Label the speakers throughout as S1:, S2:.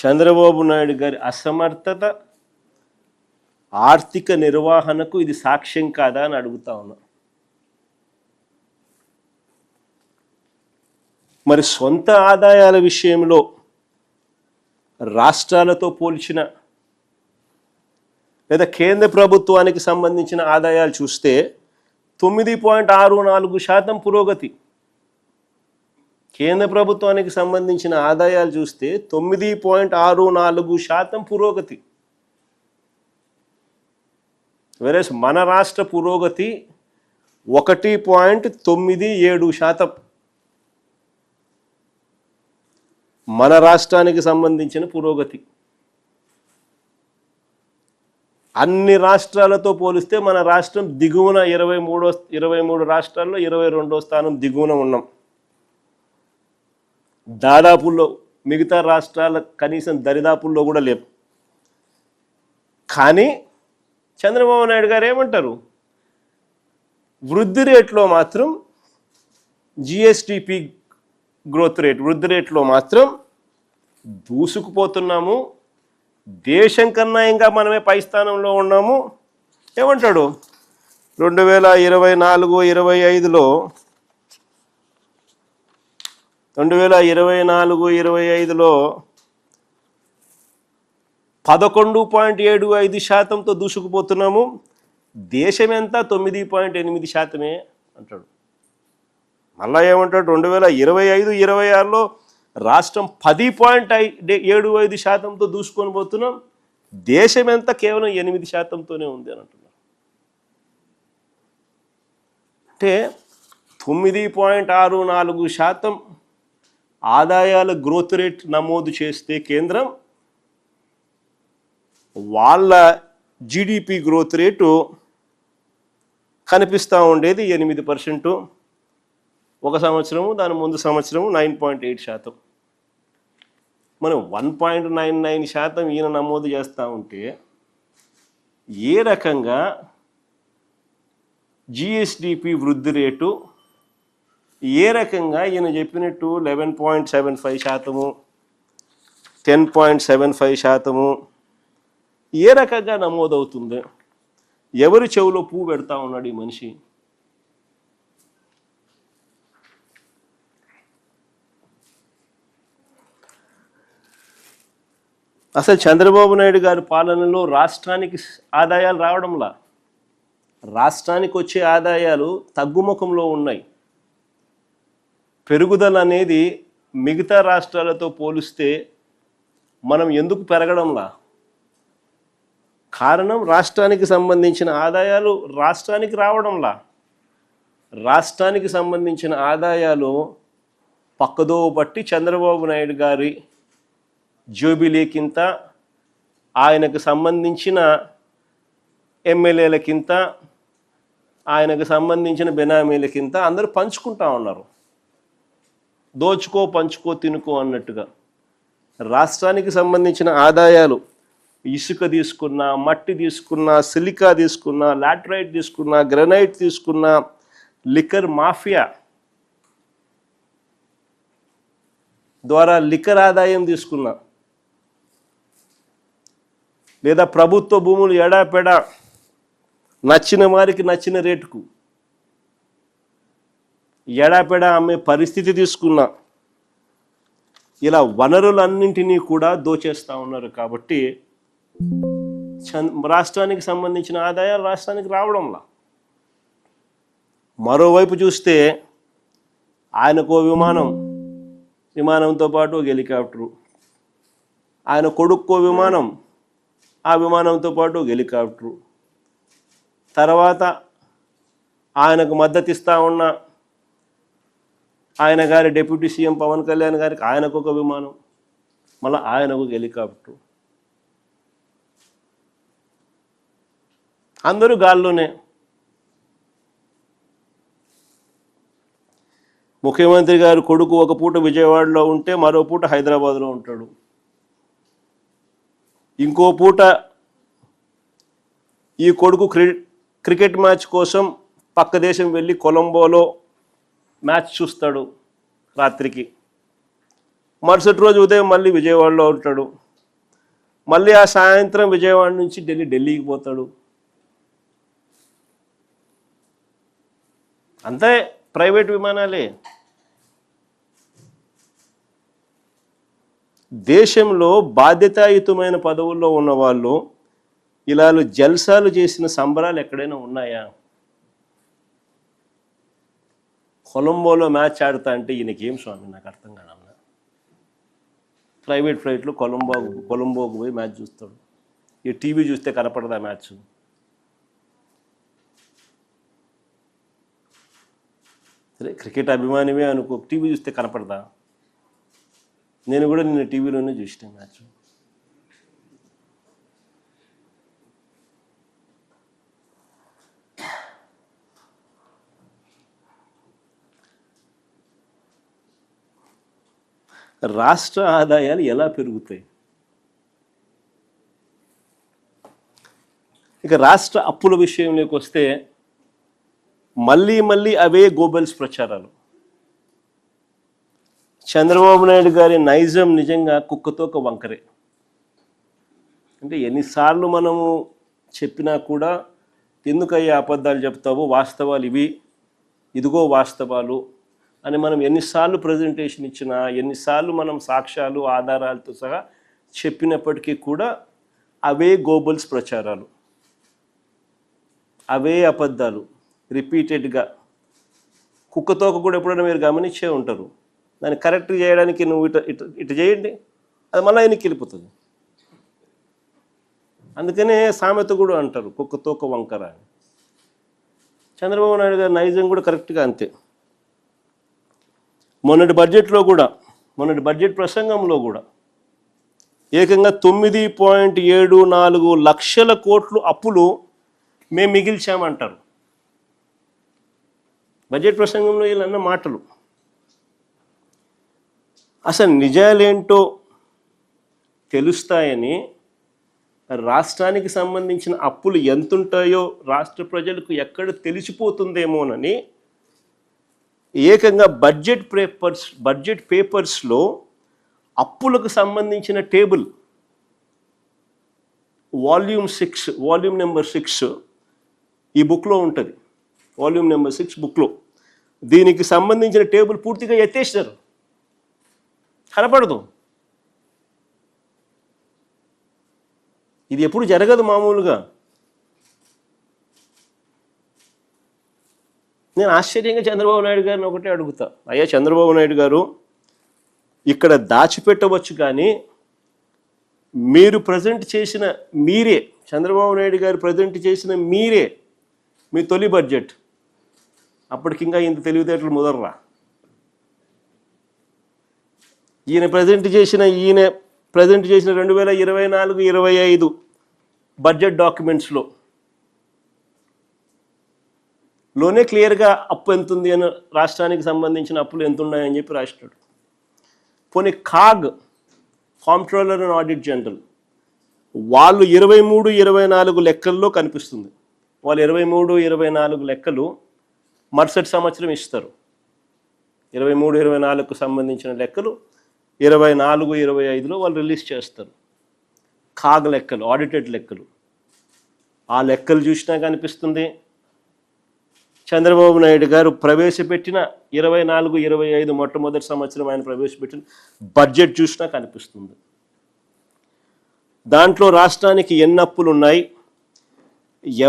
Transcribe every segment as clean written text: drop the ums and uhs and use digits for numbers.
S1: చంద్రబాబు నాయుడు గారి అసమర్థత ఆర్థిక నిర్వహణకు ఇది సాక్ష్యం కాదా అని అడుగుతా ఉన్నా. మరి సొంత ఆదాయాల విషయంలో రాష్ట్రాలతో పోల్చిన లేదా కేంద్ర ప్రభుత్వానికి సంబంధించిన ఆదాయాలు చూస్తే 9.64% పురోగతి. కేంద్ర ప్రభుత్వానికి సంబంధించిన ఆదాయాలు చూస్తే 9.64% పురోగతి. వెరస్ మన రాష్ట్ర పురోగతి 1.97%. మన రాష్ట్రానికి సంబంధించిన పురోగతి అన్ని రాష్ట్రాలతో పోలిస్తే మన రాష్ట్రం దిగువన 23 రాష్ట్రాల్లో 22వ స్థానం దిగువన ఉన్నాం. దాదాపుల్లో మిగతా రాష్ట్రాల కనీసం దరిదాపుల్లో కూడా లేవు. కానీ చంద్రబాబు నాయుడు గారు ఏమంటారు, వృద్ధి రేట్లో మాత్రం జిఎస్టిపి గ్రోత్ రేట్ వృద్ధి రేట్లో మాత్రం దూసుకుపోతున్నాము, దేశం కన్నా ఇంకా మనమే పై స్థానంలో ఉన్నాము. ఏమంటాడు 2024-25లో 11.75%తో దూసుకుపోతున్నాము, దేశం ఎంత 9.8% అంటాడు. మళ్ళా ఏమంటాడు 2025-26లో రాష్ట్రం 10.75%తో దూసుకొని పోతున్నాం, దేశం ఎంత కేవలం 8%తోనే ఉంది అని అంటున్నారు. అంటే 9.64% ఆదాయాల గ్రోత్ రేట్ నమోదు చేస్తే కేంద్రం, వాళ్ళ జీడిపి గ్రోత్ రేటు కనిపిస్తూ ఉండేది 8%. ఒక సంవత్సరము దాని ముందు సంవత్సరము 9.8%. మనం 1.99% ఈయన నమోదు చేస్తూ ఉంటే ఏ రకంగా జిఎస్డిపి వృద్ధి రేటు ఏ రకంగా ఈయన చెప్పినట్టు 11.75%, 10.75% ఏ రకంగా నమోదవుతుంది? ఎవరి చెవిలో పువ్వు పెడతా ఉన్నాడు ఈ మనిషి? అసలు చంద్రబాబు నాయుడు గారి పాలనలో రాష్ట్రానికి ఆదాయాలు రావడంలా, రాష్ట్రానికి వచ్చే ఆదాయాలు తగ్గుముఖంలో ఉన్నాయి. పెరుగుదల అనేది మిగతా రాష్ట్రాలతో పోలిస్తే మనం ఎందుకు పెరగడంలా? కారణం రాష్ట్రానికి సంబంధించిన ఆదాయాలు రాష్ట్రానికి రావడంలా. రాష్ట్రానికి సంబంధించిన ఆదాయాలు పక్కదో బట్టి చంద్రబాబు నాయుడు గారి జోబిలేకింత, ఆయనకు సంబంధించిన ఎమ్మెల్యేలకింత, ఆయనకు సంబంధించిన బెనామీలకింత అందరూ పంచుకుంటా ఉన్నారు. దోచుకో పంచుకో తినుకో అన్నట్టుగా. రాష్ట్రానికి సంబంధించిన ఆదాయాలు ఇసుక తీసుకున్నా, మట్టి తీసుకున్నా, సిలికా తీసుకున్నా, లాటరైట్ తీసుకున్నా, గ్రనైట్ తీసుకున్నా, లిక్కర్ మాఫియా ద్వారా లిక్కర్ ఆదాయం తీసుకున్నా, లేదా ప్రభుత్వ భూములు ఎడాపెడా నచ్చిన వారికి నచ్చిన రేటుకు ఎడాపెడా అమ్మే పరిస్థితి తీసుకున్నా, ఇలా వనరులన్నింటినీ కూడా దోచేస్తూ ఉన్నారు. కాబట్టి రాష్ట్రానికి సంబంధించిన ఆదాయాలు రాష్ట్రానికి రావడంలా. మరోవైపు చూస్తే ఆయనకో విమానంతో పాటు ఒక హెలికాప్టరు, ఆయన కొడుక్కో విమానం, ఆ విమానంతో పాటు ఒక హెలికాప్టరు, తర్వాత ఆయనకు మద్దతు ఇస్తూ ఉన్న ఆయన గారి డిప్యూటీ సీఎం పవన్ కళ్యాణ్ గారికి ఆయనకు ఒక విమానం, మళ్ళీ ఆయనకు ఒక హెలికాప్టరు, అందరూ గాల్లోనే. ముఖ్యమంత్రి గారు కొడుకు ఒక పూట విజయవాడలో ఉంటే మరో పూట హైదరాబాద్లో ఉంటాడు, ఇంకో పూట ఈ కొడుకు క్రికెట్ మ్యాచ్ కోసం పక్క దేశం వెళ్ళి కొలంబోలో మ్యాచ్ చూస్తాడు రాత్రికి, మరుసటి రోజు ఉదయం మళ్ళీ విజయవాడలో ఉంటాడు. మళ్ళీ ఆ సాయంత్రం విజయవాడ నుంచి ఢిల్లీకి పోతాడు. అంతే, ప్రైవేట్ విమానాలే. దేశంలో బాధ్యతాయుతమైన పదవుల్లో ఉన్న వాళ్ళు ఇలా జల్సాలు చేసిన సంబరాలు ఎక్కడైనా ఉన్నాయా? కొలంబోలో మ్యాచ్ ఆడుతా అంటే ఈయనకేం స్వామి, నాకు అర్థం కాదన్న. ప్రైవేట్ ఫ్లైట్లో కొలంబోకు పోయి మ్యాచ్ చూస్తాడు. ఈ టీవీ చూస్తే కనపడదా మ్యాచ్? సరే, క్రికెట్ అభిమానివే అనుకో, టీవీ చూస్తే కనపడదా? నేను కూడా నిన్న టీవీలోనే చూసిన మ్యాచ్. రాష్ట్ర ఆదాయాలు ఎలా పెరుగుతాయి? ఇక రాష్ట్ర అప్పుల విషయంలోకి వస్తే మళ్ళీ అవే గోబెల్స్ ప్రచారాలు. చంద్రబాబు నాయుడు గారి నైజం నిజంగా కుక్కతోక వంకరే. అంటే ఎన్నిసార్లు మనము చెప్పినా కూడా, ఎందుకయ్యా అబద్ధాలు చెప్తావు, వాస్తవాలు ఇవి, ఇదిగో వాస్తవాలు అని మనం ఎన్నిసార్లు ప్రజెంటేషన్ ఇచ్చినా, ఎన్నిసార్లు మనం సాక్ష్యాలు ఆధారాలతో సహా చెప్పినప్పటికీ కూడా అవే గోబెల్స్ ప్రచారాలు, అవే అబద్ధాలు రిపీటెడ్గా. కుక్కతోక కూడా ఎప్పుడైనా మీరు గమనించే ఉంటారు. దాన్ని కరెక్ట్ చేయడానికి నువ్వు ఇటు చేయండి, అది మళ్ళీ ఆయనకి వెళ్ళిపోతుంది. అందుకనే సామెత కూడా అంటారు కుక్కతోక వంకర అని. చంద్రబాబు నాయుడు గారి నైజం కూడా కరెక్ట్గా అంతే. మొన్నటి బడ్జెట్ ప్రసంగంలో కూడా ఏకంగా 9.74 లక్షల కోట్లు అప్పులు మేము మిగిల్చామంటారు. బడ్జెట్ ప్రసంగంలో వీళ్ళన్న మాటలు అసలు నిజాలేంటో తెలుస్తాయని, రాష్ట్రానికి సంబంధించిన అప్పులు ఎంతుంటాయో రాష్ట్ర ప్రజలకు ఎక్కడ తెలిసిపోతుందేమోనని ఏకంగా బడ్జెట్ పేపర్స్లో అప్పులకు సంబంధించిన టేబుల్ వాల్యూమ్ నెంబర్ 6 ఈ బుక్లో ఉంటుంది. వాల్యూమ్ నెంబర్ 6 బుక్లో దీనికి సంబంధించిన టేబుల్ పూర్తిగా ఎత్తేసినారు, కనపడదు. ఇది ఎప్పుడు జరగదు మామూలుగా. నేను ఆశ్చర్యంగా చంద్రబాబు నాయుడు గారిని ఒకటే అడుగుతా, అయ్యా చంద్రబాబు నాయుడు గారు, ఇక్కడ దాచిపెట్టవచ్చు కానీ మీరు ప్రజెంట్ చేసిన చంద్రబాబు నాయుడు గారు ప్రజెంట్ చేసిన మీ తొలి బడ్జెట్, అప్పటికింకా ఇంత తెలివితేటలు ముదర్రా. ఈయన ప్రజెంట్ చేసిన 2024-25 బడ్జెట్ డాక్యుమెంట్స్లో క్లియర్గా అప్పు ఎంత ఉంది అని, రాష్ట్రానికి సంబంధించిన అప్పులు ఎంత ఉన్నాయని చెప్పి రాసినాడు. పోనీ కాంప్ట్రోలర్ అండ్ ఆడిట్ జనరల్ వాళ్ళు 23-24 లెక్కల్లో కనిపిస్తుంది. వాళ్ళు 23-24 లెక్కలు మరుసటి సంవత్సరం ఇస్తారు. 23-24కు సంబంధించిన లెక్కలు 24-25లో వాళ్ళు రిలీజ్ చేస్తారు. లెక్కలు, ఆడిటెడ్ లెక్కలు. ఆ లెక్కలు చూసినా కనిపిస్తుంది. చంద్రబాబు నాయుడు గారు ప్రవేశపెట్టిన 24-25 మొట్టమొదటి సంవత్సరం ఆయన ప్రవేశపెట్టిన బడ్జెట్ చూసినా కనిపిస్తుంది. దాంట్లో రాష్ట్రానికి ఎన్ని అప్పులు ఉన్నాయి,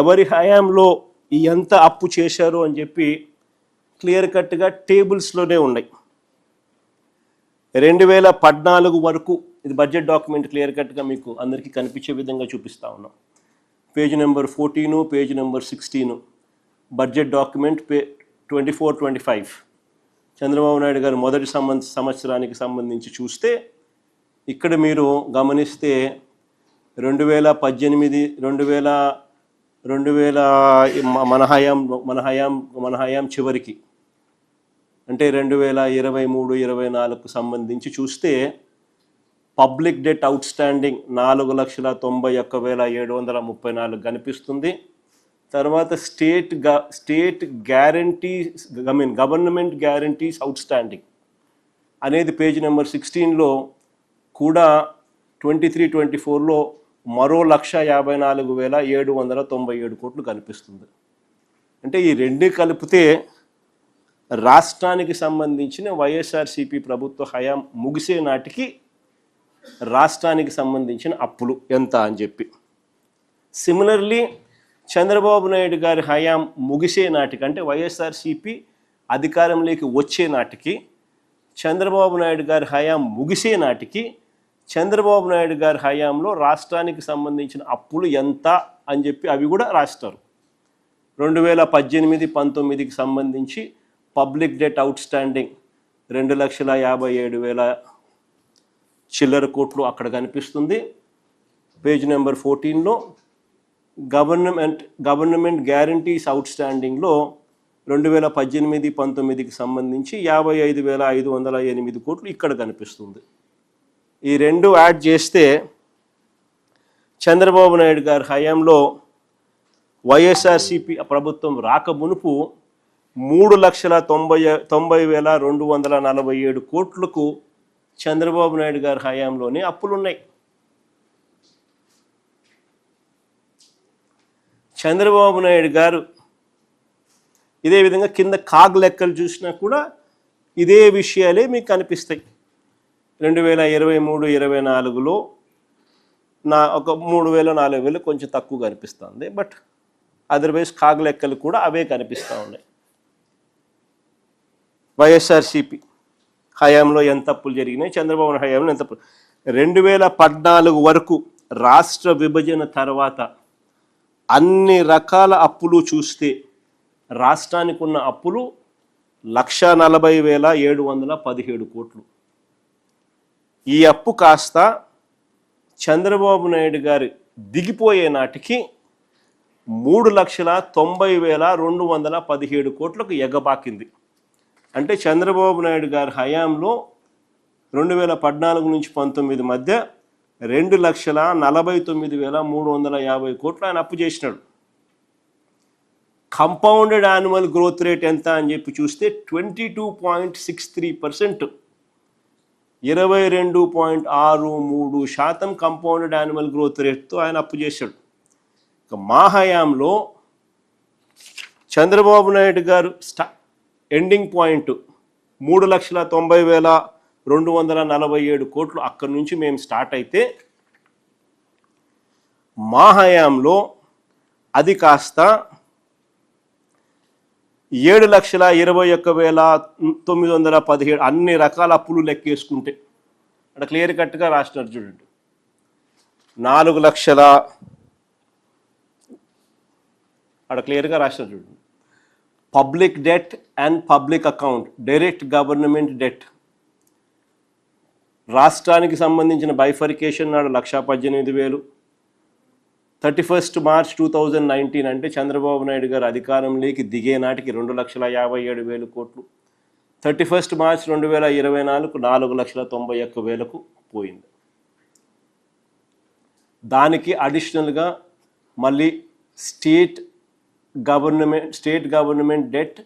S1: ఎవరి హయాంలో ఎంత అప్పు చేశారు అని చెప్పి క్లియర్ కట్గా టేబుల్స్లోనే ఉన్నాయి. 2014 వరకు ఇది బడ్జెట్ డాక్యుమెంట్ క్లియర్ కట్గా మీకు అందరికీ కనిపించే విధంగా చూపిస్తూ ఉన్నాం. Page number 14, page number 16 budget document 24-25 Chandrababu Naidu గారు మొదటి సంవత్సరానికి సంబంధించి చూస్తే ఇక్కడ మీరు గమనిస్తే 2018 మన హయాం చివరికి అంటే 2023-24కు సంబంధించి చూస్తే పబ్లిక్ డెట్ అవుట్ స్టాండింగ్ 4,91,734 కనిపిస్తుంది. తర్వాత గవర్నమెంట్ గ్యారంటీస్ అవుట్ స్టాండింగ్ అనేది పేజ్ నెంబర్ 16లో కూడా 23-24లో మరో 1,54,797 కోట్లు కనిపిస్తుంది. అంటే ఈ రెండు కలిపితే రాష్ట్రానికి సంబంధించిన వైఎస్ఆర్సీపీ ప్రభుత్వ హయాం ముగిసే నాటికి రాష్ట్రానికి సంబంధించిన అప్పులు ఎంత అని చెప్పి. సిమిలర్లీ చంద్రబాబు నాయుడు గారి హయాం ముగిసే నాటికి, అంటే వైఎస్ఆర్సీపీ అధికారంలోకి వచ్చే నాటికి, చంద్రబాబు నాయుడు గారి హయాం ముగిసే నాటికి చంద్రబాబు నాయుడు గారి హయాంలో రాష్ట్రానికి సంబంధించిన అప్పులు ఎంత అని చెప్పి అవి కూడా రాస్తారు. 2018-19కి సంబంధించి పబ్లిక్ డెట్ అవుట్ స్టాండింగ్ 2,57,000 చిల్లర కోట్లు అక్కడ కనిపిస్తుంది. పేజ్ నెంబర్ 14లో గవర్నమెంట్ గ్యారంటీస్ అవుట్ స్టాండింగ్లో 2018-19కి సంబంధించి 55,508 కోట్లు ఇక్కడ కనిపిస్తుంది. ఈ రెండు యాడ్ చేస్తే చంద్రబాబు నాయుడు గారి హయాంలో వైఎస్ఆర్సీపీ ప్రభుత్వం రాకమునుపు 3,90,247 కోట్లకు చంద్రబాబు నాయుడు గారి హయాంలోనే అప్పులున్నాయి. చంద్రబాబు నాయుడు గారు ఇదే విధంగా కింద కాగ్ లెక్కలు చూసినా కూడా ఇదే విషయాలే మీకు కనిపిస్తాయి. 2023-24లో ఒక 3,000-4,000 కొంచెం తక్కువ కనిపిస్తుంది. బట్ అదర్వైజ్ కాగ్ లెక్కలు కూడా అవే కనిపిస్తూ ఉన్నాయి. వైఎస్ఆర్సీపీ హయాంలో ఎంత అప్పులు జరిగినాయి, చంద్రబాబు హయాంలో ఎంత అప్పులు. 2014 వరకు రాష్ట్ర విభజన తర్వాత అన్ని రకాల అప్పులు చూస్తే రాష్ట్రానికి ఉన్న అప్పులు 1,40,717 కోట్లు. ఈ అప్పు కాస్త చంద్రబాబు నాయుడు గారు దిగిపోయే నాటికి 3,90,217 కోట్లకు ఎగబాకింది. అంటే చంద్రబాబు నాయుడు గారి హయాంలో 2014-19 మధ్య 2,49,350 కోట్లు ఆయన అప్పు చేసినాడు. కంపౌండెడ్ యాన్యువల్ గ్రోత్ రేట్ ఎంత అని చెప్పి చూస్తే 22.63%, 22.63% కంపౌండెడ్ యాన్యువల్ గ్రోత్ రేట్తో ఆయన అప్పు చేశాడు. ఇక మా హయాంలో చంద్రబాబు నాయుడు గారు ఎండింగ్ పాయింట్ 3,90,247 కోట్లు అక్కడి నుంచి మేము స్టార్ట్ అయితే మా హయాంలో అది కాస్త 7,21,917 అన్ని రకాల అప్పులు లెక్కేసుకుంటే అంటే క్లియర్ కట్గా రాసినారు చూడండి. 4 లక్షల అక్కడ క్లియర్గా రాసినారు చూడండి. Public debt and public account, direct government debt, రాష్ట్రానికి సంబంధించిన బైఫర్కేషన్ నాడు 1,18,000. 31 మార్చ్ 2019 అంటే చంద్రబాబు నాయుడు గారు అధికారంలోకి దిగే నాటికి 2,57,000 కోట్లు. 31 మార్చ్ 2024 4,91,000 పోయింది. దానికి అడిషనల్గా మళ్ళీ state government debt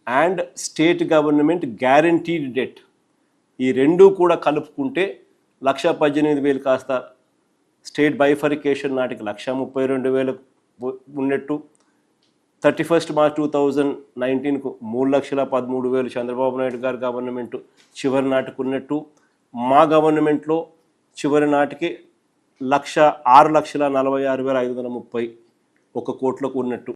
S1: and state government guaranteed debt, ఈ రెండు కూడా కలుపుకుంటే 1,18,000 కాస్త స్టేట్ బైఫర్కేషన్ నాటికి 1,32,000 ఉన్నట్టు. 31 మార్చ్ 2019కు 3,13,000 చంద్రబాబు నాయుడు గారి గవర్నమెంట్ చివరి నాటికి ఉన్నట్టు. మా గవర్నమెంట్లో చివరి నాటికి 6,46,531 కోట్లకు ఉన్నట్టు.